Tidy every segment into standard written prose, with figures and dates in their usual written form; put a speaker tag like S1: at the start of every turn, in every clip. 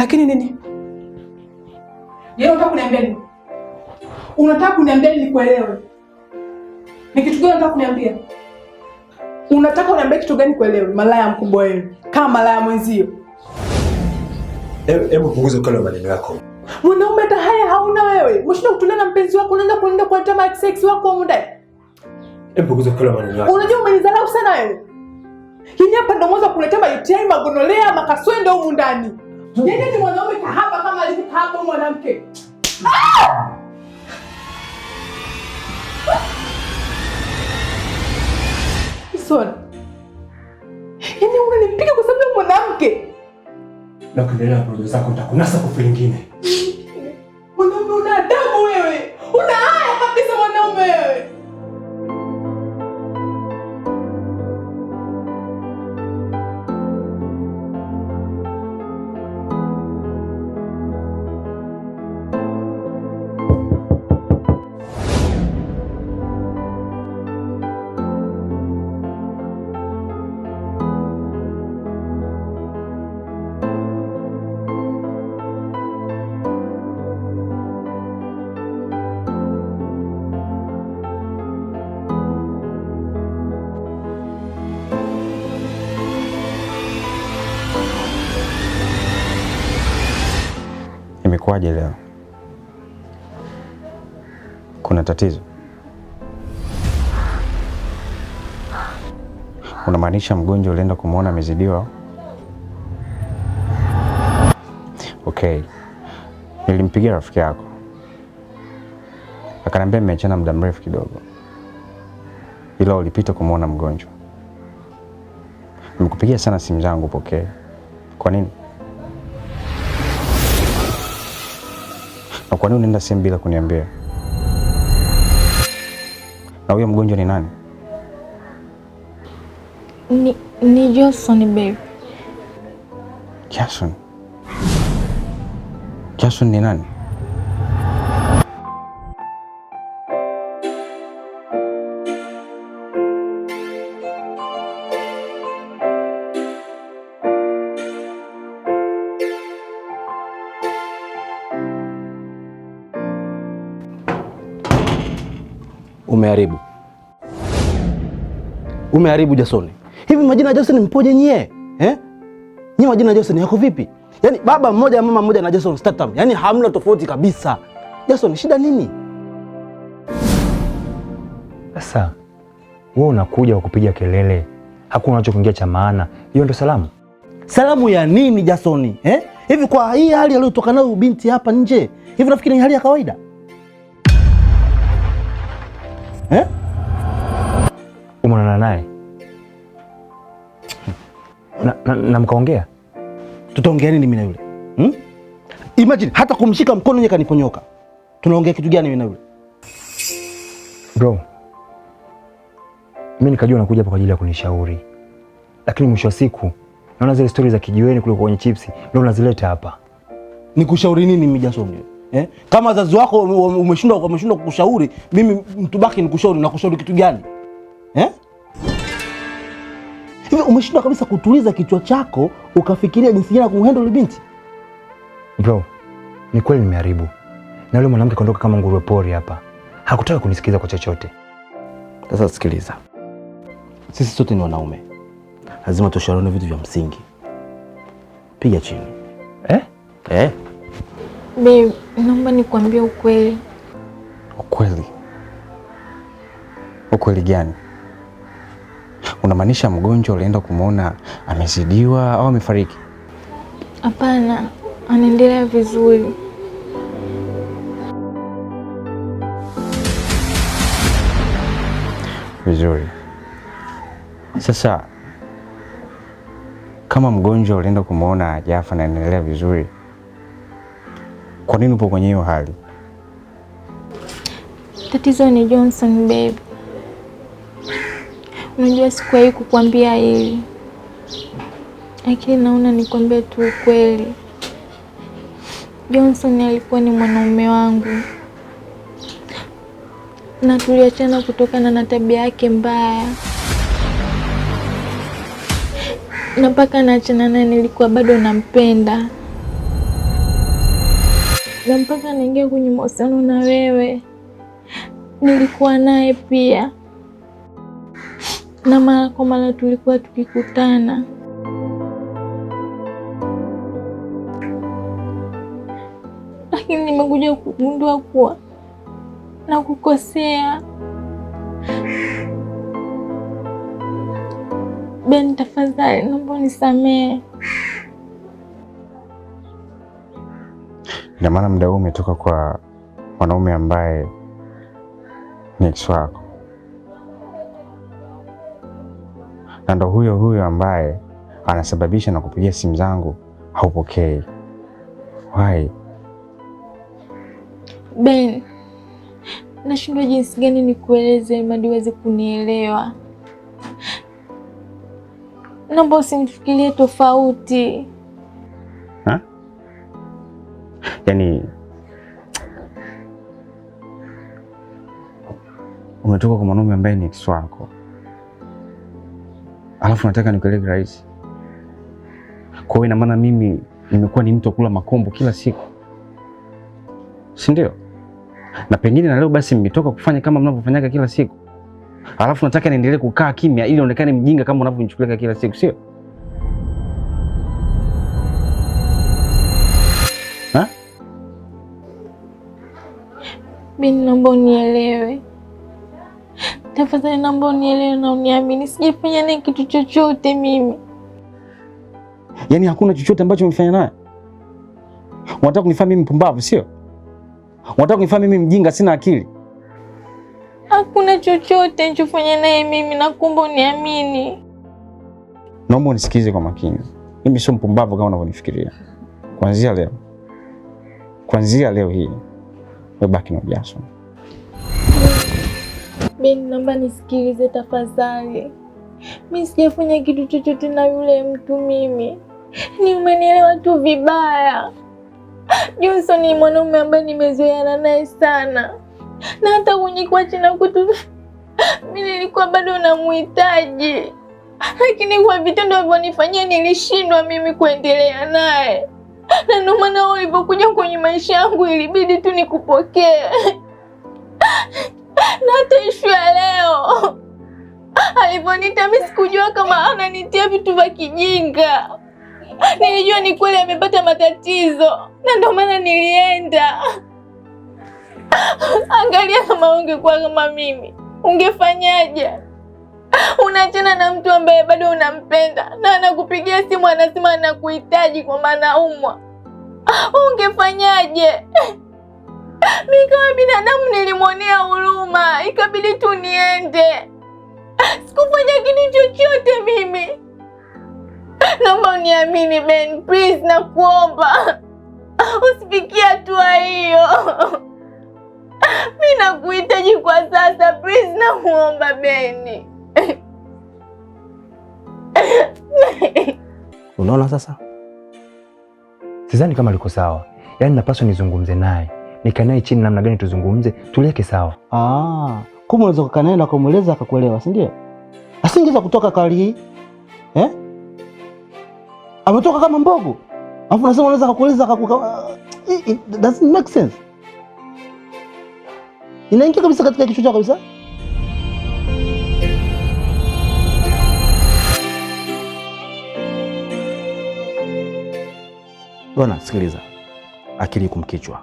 S1: Lakini nini? Unataka kuniambia nini? Unataka kuniambia nikuelewe? Ni kitu gani unataka kuniambia? Unataka uniambie kitu gani kuelewe? Malaya mkubwa wewe. Kama malaya mwenzio.
S2: Hebu punguza ukali wa maneno yako.
S1: Mwanaume hata haya hauna wewe. Umeshinda kutulia na mpenzi wako, unaenda kuenda kwa tama sex wako huko ndani.
S2: Hebu punguza ukali wa maneno yako.
S1: Unajua umenidharau sana wewe. Hii hapa ndio mwanzo kuleta maiti magonolea makaswende huko ndani. Yeye ni mwanaume kahaba kama alivyo kahaba mwanamke. Sona. Yaani unanipiga kwa sababu ya mwanamke.
S2: Na kuendelea na producer zako nitakunasa kwa nyingine.
S1: Mwanaume una adabu wewe. Una haya kabisa mwanaume wewe.
S3: Imekuwaje leo? Kuna tatizo? Unamaanisha mgonjwa ulienda kumuona amezidiwa? Okay. Nilimpigia rafiki yako. Akaniambia mmeachana muda mrefu kidogo. Ila ulipita kumuona mgonjwa. Nimekupigia sana simu zangu upokee. Kwa nini? Na kwa nini unaenda sehemu bila kuniambia? Na huyo mgonjwa ni nani?
S4: Ni Johnson babe.
S3: Jason? Jason ni nani?
S5: Umeharibu Jason. Hivi majina ya Jason mpoje nyie? Nyie majina ya Jason yako vipi? Yaani baba mmoja mama mmoja na Jason Statham. Yaani hamna tofauti kabisa. Jason shida nini?
S6: Sasa wewe unakuja kupiga kelele. Hakuna unachokuingia cha maana. Hiyo ndio salamu?
S5: Salamu ya nini Jason? Hivi kwa hii hali aliyotoka nayo binti hapa nje. Hivi nafikiri ni hali ya kawaida?
S6: Umeonana naye? Na mkaongea?
S5: Tutaongea nini mimi na yule? Imagine hata kumshika mkono yeye kaniponyoka. Tunaongea kitu gani mimi na yule?
S6: Bro, mimi nikajua unakuja hapa kwa ajili ya kunishauri. Lakini mwisho wa siku naona zile stories za kijiweni kule kwenye chipsi ndio unazileta hapa.
S5: Nikushauri nini mimi Jason? Kama wazazi wako umeshindwa kukushauri, mimi mtubaki nikushauri na kushauri kitu gani? Hivi umeshindwa kabisa kutuliza kichwa chako ukafikiria jinsi gani kumhandle binti?
S6: Bro, ni kweli nimeharibu. Na yule mwanamke kaondoka kama nguruwe pori hapa. Hakutaka kunisikiza kwa chochote.
S5: Sasa sikiliza. Sisi sote ni wanaume. Lazima tushauriane vitu vya msingi. Piga chini.
S4: Babe, naomba nikwambie ukweli.
S3: Ukweli? Ukweli gani? Unamaanisha mgonjwa ulienda kumuona amezidiwa au amefariki?
S4: Hapana, anaendelea vizuri.
S3: Vizuri. Sasa kama mgonjwa ulienda kumuona hajafa na anaendelea vizuri, kwa nini upo kwenye hiyo hali?
S4: Tatizo ni Johnson babe. Unajua sikuwahi kukwambia hili, lakini naona nikwambie tu ukweli. Johnson alikuwa ni mwanaume wangu na tuliachana kutokana na tabia yake mbaya, na mpaka naachana naye nilikuwa bado nampenda. na mpaka naingia kwenye mahusiano na wewe. Nilikuwa naye pia, na mara kwa mara tulikuwa tukikutana. Lakini nimekuja kugundua kuwa na kukosea. Ben, tafadhali naomba unisamehe.
S3: Ina maana muda huu umetoka kwa mwanaume ambaye ni ex wako, na ndo huyo huyo ambaye anasababisha na kupigia simu zangu haupokei. Why?
S4: Ben, nashindwa jinsi gani nikueleze ili uweze kunielewa. Naomba usinifikirie tofauti.
S3: Ha? Yaani umetoka kwa mwanaume ambaye ni ex wako, alafu nataka nikueleze rahisi. Kwa hiyo ina maana mimi nimekuwa ni mtu wa kula makombo kila siku, si ndio? Na pengine na leo basi mmetoka kufanya kama mnavyofanyaga kila siku, alafu nataka niendelee kukaa kimya ili onekane mjinga kama unavyonichukulia kila siku, sio? Ha?
S4: Ben, naomba unielewe. Tafadhali naomba unielewe na uniamini. Sijafanya naye kitu chochote mimi.
S3: Yaani hakuna chochote ambacho umefanya naye? Unataka kunifanya mimi mpumbavu, sio? Unataka kunifanya mimi mjinga sina akili?
S4: Hakuna chochote nilichofanya naye mimi, nakuomba uniamini.
S3: Naomba unisikize kwa makini. Mimi sio mpumbavu kama unavyonifikiria. Kuanzia leo hii ubaki na Jason.
S4: Ben, naomba nisikilize tafadhali. Mimi sijafanya kitu chochote na yule mtu mimi. Ni umenielewa tu vibaya. Jason ni mwanaume ambaye nimezoeana naye sana. Na hata kwenye kuacha na kutu mimi nilikuwa bado namuhitaji. Lakini kwa vitendo alivyonifanyia nilishindwa mimi kuendelea naye. Na ndio maana ulipokuja kwenye maisha yangu ilibidi tu nikupokee. Na hata ishu ya leo alivyoniita mimi sikujua kama ananitia vitu vya kijinga. Nilijua ni kweli amepata matatizo na ndio maana nilienda. Angalia kama ungekuwa kama mimi, ungefanyaje? Unaachana na mtu ambaye bado unampenda na anakupigia simu anasema anakuhitaji kwa maana umwa. Ungefanyaje? Mimi kama binadamu nilimwonea huruma, ikabidi tu niende. Sikufanya kitu chochote mimi. Naomba uniamini Ben, please, nakuomba. Usifikie hatua hiyo. Mimi nakuhitaji kwa sasa, please, nakuomba Ben.
S6: Unaona sasa? Sidhani kama liko sawa. Yaani napaswa nizungumze naye. Nikae naye chini namna gani tuzungumze, tulieke sawa.
S5: Kumbe unaweza kukaa naye na kumueleza akakuelewa, si ndio? Asingeweza kutoka kali hii. Ametoka kama mbogo. Alafu unasema unaweza kukueleza it doesn't make sense. Inaingia kabisa katika kichwa chako kabisa. Bwana, sikiliza. Akili kumkichwa.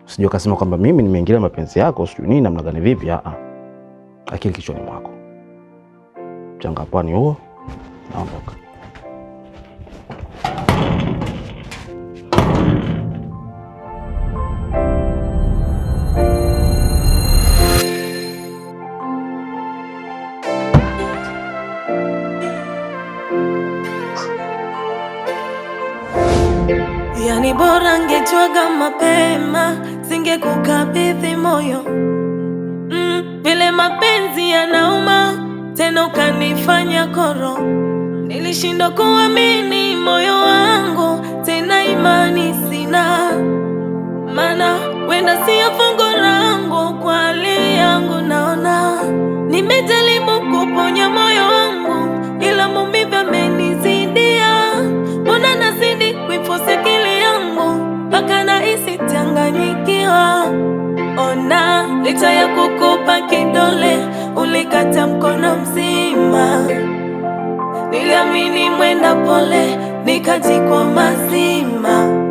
S5: Usije ukasema kwamba mimi nimeingilia mapenzi yako, sijui nini namna gani vipi. Akili kichwani mwako. Changa pwani huo, naondoka.
S7: Yani bora ngejwaga mapema, singekukabidhi moyo. Vile mapenzi yanauma, tena ukanifanya koro. Nilishindwa kuamini moyo wangu, tena imani sina. Maana wenda siya fungo langu, kwa hali yangu naona. Nimejaribu kuponya moyo wangu, ila maumivu yamenizidia. Mbona nazidi kuifosi akili yangu, mpaka na na licha ya kukupa kidole ulikata mkono mzima. Niliamini mwenda pole nikajikwa mazima.